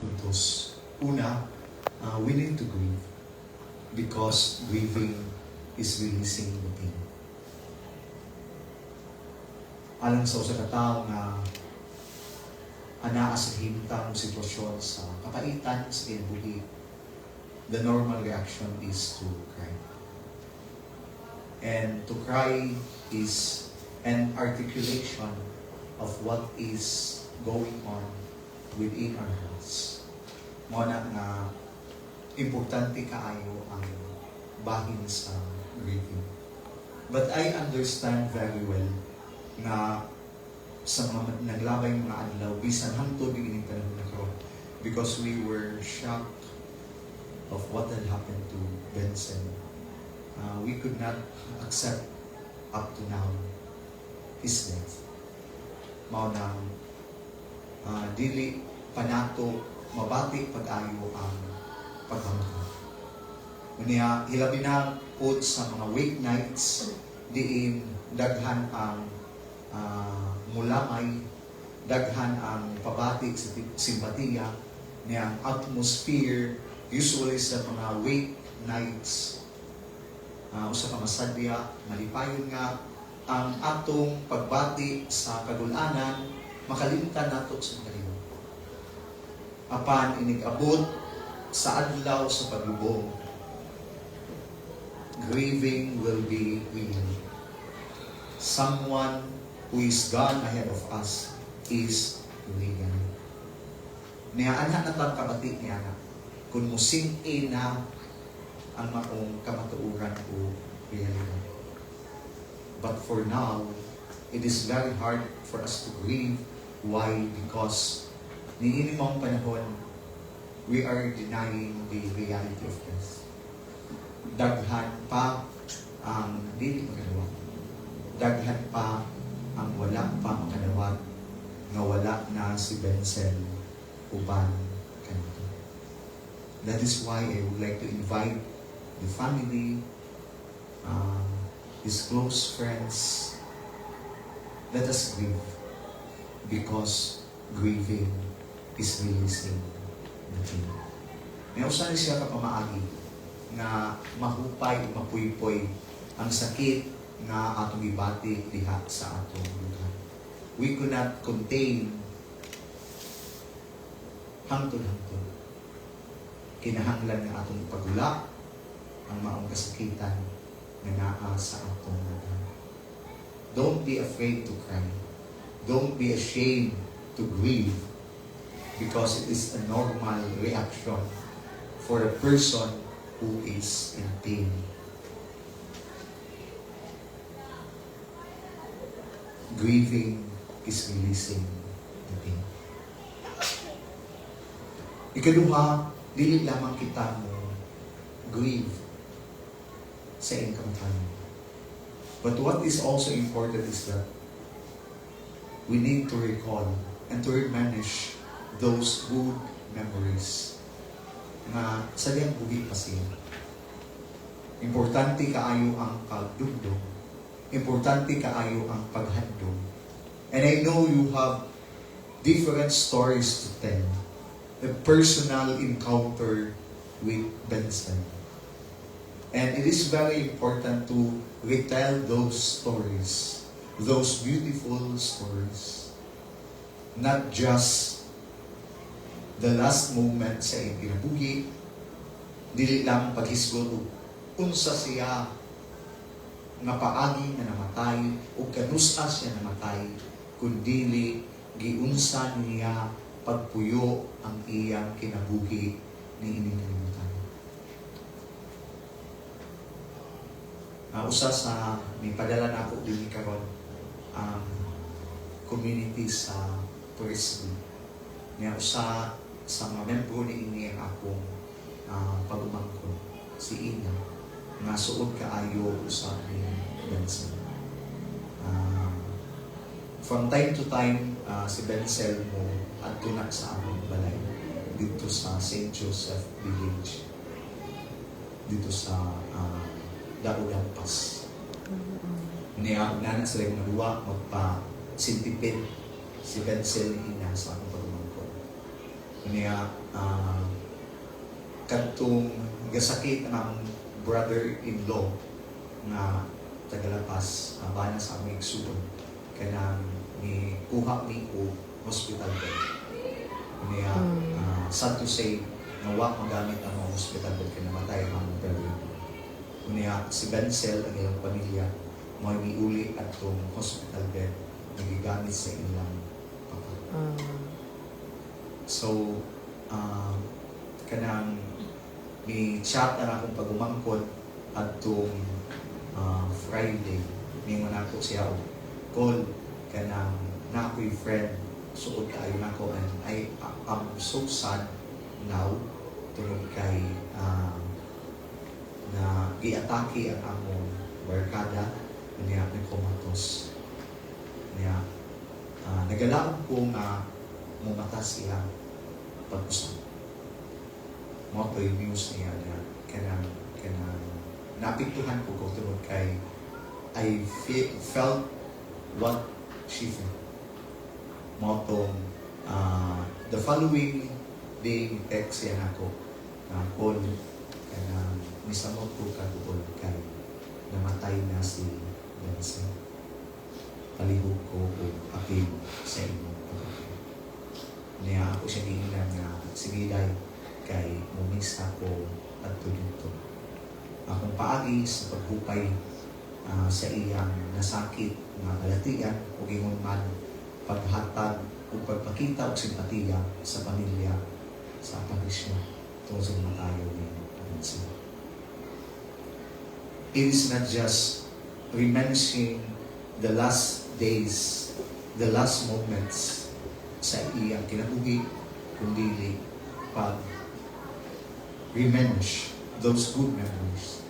puntos. Una, we need to grieve because grieving is releasing the pain. Alang sa usa ka tawo nga anaa sa himtang sitwasyon sa kapaitan sa kinabuhi, the normal reaction is to cry. And to cry is an articulation of what is going on within our hearts. Muna nga importante kaayo ang bahin sa grieving. But I understand very well na sa mga naglabay mga adlaw, bisan hangtod yung ining panahon na karon, because we were shocked of what had happened to Benson. We could not accept up to now his death. Mao nang dili panato mabati pag-ayo ang paghamtang. Unya hilabi na pod sa mga weeknights diin daghan ang mulamay, daghan ang pabati sa simpatiya niyang atmosphere usually sa mga weeknights. Usa ka masadya, malipayon nga ang atong pagbati sa kagulanan, makalimtan nato sa kaliwa. Apan inig-abot sa adlaw sa paglubong, grieving will be real. Someone who is gone ahead of us is legal. Niya anak na tang kabati niya na kung musing ina ang maong kamatuuran o realidad. But for now, it is very hard for us to grieve. Why? Because niini mong panahon, we are denying the reality of death. Daghan pa ang dili makadawat. Daghan pa ang wala pa makadawat nga wala na si Benson uban kanito. That is why I would like to invite the family, his close friends, let us grieve because grieving is releasing the pain. May usan siya kapamaagi na mahupay, mapuypoy ang sakit na atong ibati diha sa atong lugar. We could not contain hangtod-hangtod. Kinahanglan nga atong pagula ang maong kasakitan na naa sa atong lugar. Don't be afraid to cry. Don't be ashamed to grieve because it is a normal reaction for a person who is in pain. Grieving is releasing the pain. Ikaduha, dili lamang kita mo grieve sa income. But what is also important is that we need to recall and to reminisce those good memories na sa diyang buhi pa siya. Importante kaayo ang pagdugdog. Importante kaayo ang paghandog. And I know you have different stories to tell. A personal encounter with Benson. And it is very important to retell those stories, those beautiful stories. Not just the last moment sa iyong kinabuhi, dili lang paghisgot unsa siya nga paagi na namatay o kanusa siya namatay, kundili giunsa niya pagpuyo ang iyang kinabuhi ni ininalimutan. Usa sa may padala na ako din karon ang community sa tourism. Niya usa sa mga membro ni ini ang akong pag-umangkon, si Ina, nga suod kaayo sa ni Benson. From time to time, si Benson mo adto na sa among balay dito sa St. Joseph Village, dito sa Dagulampas. Niya na sila yung maluwa magpa-sintipid si Benson ni Ina sa akong pag-umangkon. niya kadtong gasakit ang brother-in-law nga tagalapas bana sa aming igsuon kanang ni kuha ni o hospital bed niya sad to say nga wa magamit ang mga hospital bed kay namatay ang brother niya si Benzel ang iyang pamilya mo miuli atong hospital bed nagigamit sa ilang papa. So kanang ni chat na akong pagumangkot atong Friday ni mo nako siya call kanang na ako'y friend suod kaayo nako and I'm so sad now tungod kay na giatake ang among barkada niya ni komatos niya nagalaon ko nga mumata siya pag-usap mo to yung news niya na kanang napiktuhan ko tungod kay I felt what she felt. Mo tong the following day text yan ako call kanang misamot ko kagubol kay namatay na si Benson. Palihog ko o apil sa inyong pagkakas. Niya ako siya gihinan nga sige day kay mumis ako at dito. Akong paagi sa paghupay sa iyang nasakit na kalatian o gingon man paghatag o pagpakita o simpatiya sa pamilya sa pagisyo tungkol sa matayo ni Benson. It is not just reminiscing the last days, the last moments sa iyang kinabuhi, kundi pag revenge those good memories.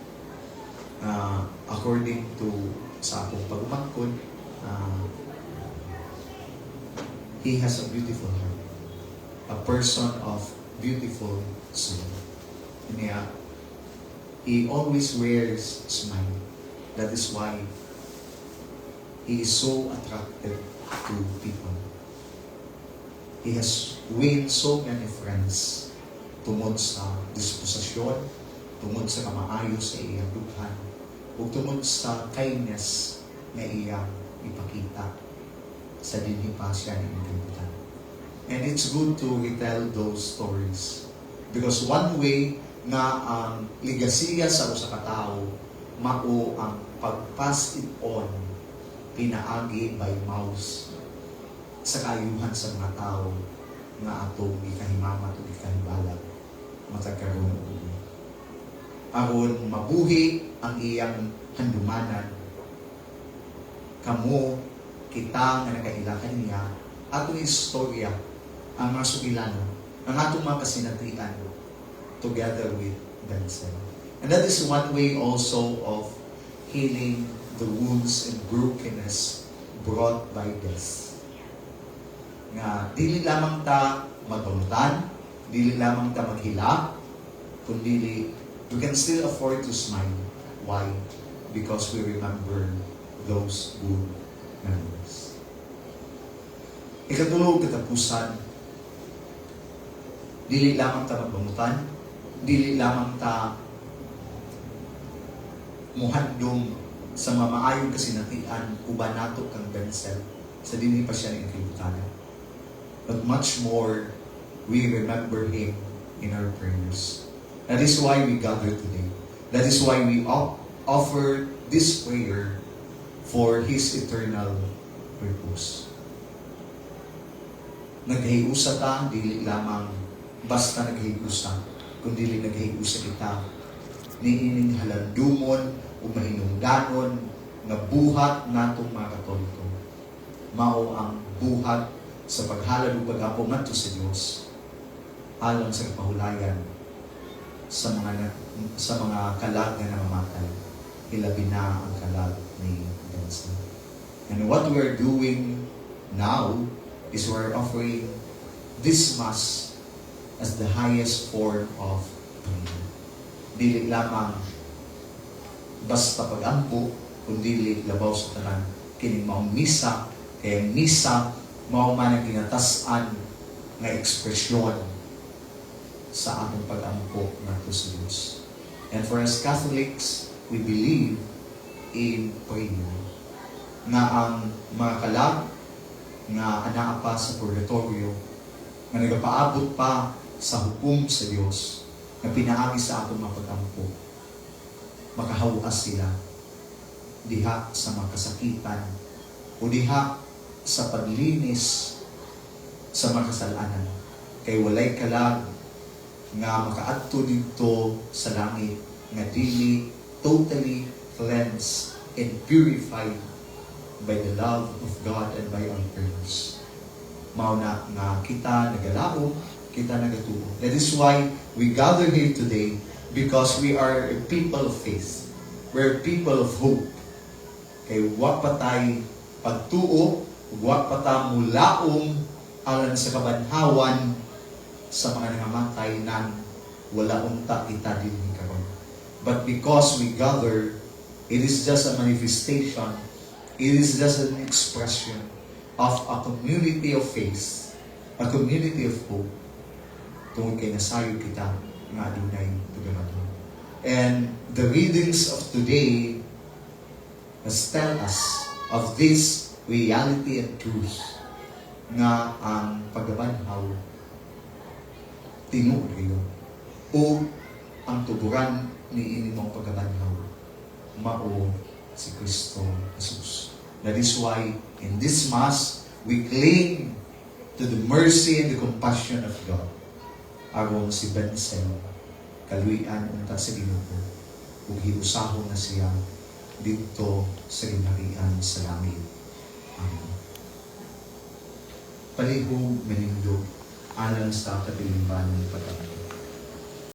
According to sa akong pagmangkod, he has a beautiful heart, a person of beautiful soul. Niya, he always wears smile. That is why he is so attractive to people. He has won so many friends tungod sa disposisyon, tungod sa kamaayo sa iyang dughan, o tungod sa kindness na iyang ipakita sa dinhi pa siya ni kalibutan. And it's good to retell those stories because one way na ang ligasiya sa usa ka tawo mao ang pag-pass it on pinaagi by mouse sa kayuhan sa mga tao nga atong gikahimamat o gikahibalag matagkaroon og ulo. Aron mabuhi ang iyang handumanan, kamo kita nga nagailakan niya atong istorya ang mga sugilano ang atong mga kasinatian together with Benson. And that is one way also of healing the wounds and brokenness brought by death. Nga dili lamang ta magbamutan, dili lamang ta maghila, kundi we can still afford to smile. Why? Because we remember those good memories. Ikatulog katapusan, dili lamang ta magbamutan, dili lamang ta muhandom sa mamaayong kasinatian uban nato kang Benson sa dinhi pa siya ng kalibutan. But much more, we remember him in our prayers. That is why we gather today. That is why we offer this prayer for his eternal purpose. Naghiusa ta, dili lamang basta naghiusa, kundi naghiusa kita niining halandumon o mahinungdanon nga buhat natong mga Katoliko. Mao ang buhat sa paghalad o pag-apo ngadto sa Dios alang sa kapahulayan sa mga kalag nga namamatay, ilabi na ang kalag ni Benson. And what we are doing now is we are offering this Mass as the highest form of prayer. Dili lamang basta pag-ampo, kundi labaw sa tanan kining maong misa, kaya misa mao man ang ginatasan nga ekspresyon sa atong pag-ampo nato sa Diyos. And for us Catholics, we believe in prayer. Na ang mga kalag na anaa pa sa purgatorio, na nagapaabot pa sa hukom sa Diyos, na pinaagi sa atong mga pag-ampo, makahawas sila diha sa mga kasakitan o diha sa paglinis sa mga kasalanan. Kay walay kalag nga makaadto dito sa langit nga dili totally cleansed and purified by the love of God and by our prayers. Mao na nga kita nagalaom, kita nagatuo. That is why we gather here today, because we are a people of faith. We're people of hope. Kay wa pa tay pagtuo, wa pa ta mulaom alang sa kabanhawan sa mga nangamatay nang wala unta kita dinhi karon. But because we gather, it is just a manifestation, it is just an expression of a community of faith, a community of hope, tungod kay nasayo kita nga adunay tugamadon. And the readings of today has tell us of this reality and truth nga ang pagbanhaw tinuod kayo o ang tuburan ni inimong pagbanhaw mao si Kristo Jesus. That is why in this Mass we cling to the mercy and the compassion of God. Aron si Benson kaluyan unta sa Ginoo ug hiusahon na siya dito sa ginharian sa langit. Amen. Palihog menindog alang sa katilimbanan